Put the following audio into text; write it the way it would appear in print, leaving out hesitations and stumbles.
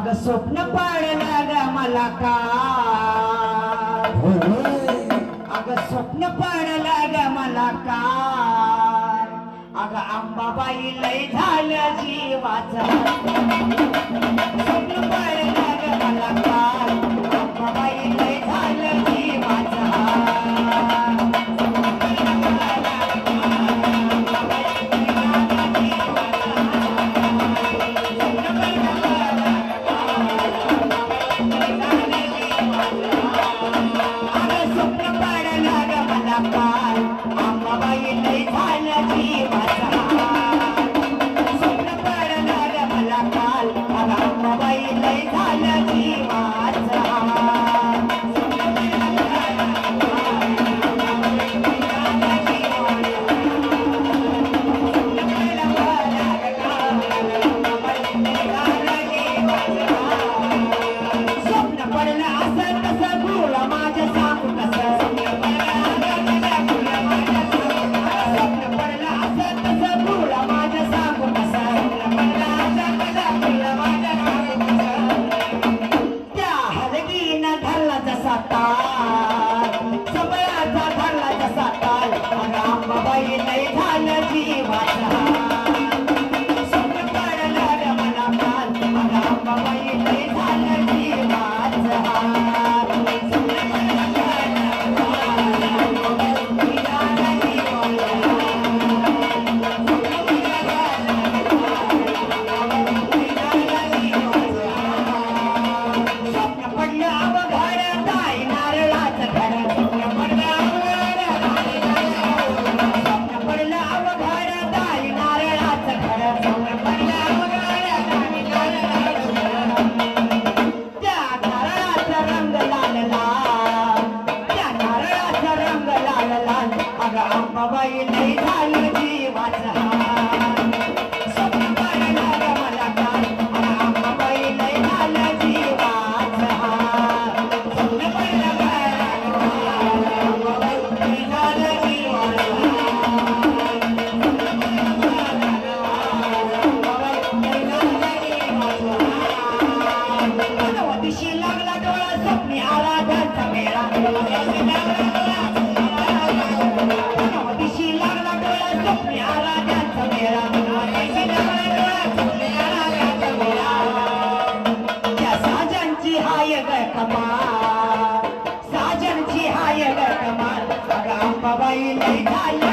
अग स्वप्न पडलं ग मला काय, अग स्वप्न पडलं ग मला काय, अग अंबाबाई लय झालं जीवाचं, स्वप्न पडलं ग मला काय, अंबाबाई लय झालं जीवाचं. अंबाबाई लय झालं जीवाचं, स्वप्न पडलं ग मला काय, अंबाबाई लय झालं जीवाचं, स्वप्न पडलं ग अंबाबाई लय झालं जीवाचं, दिशी लागला डोळा स्वप्नी आला त्यांचा मेळा, साजनची हाय ग कमाल, अंबाबाई लय झालं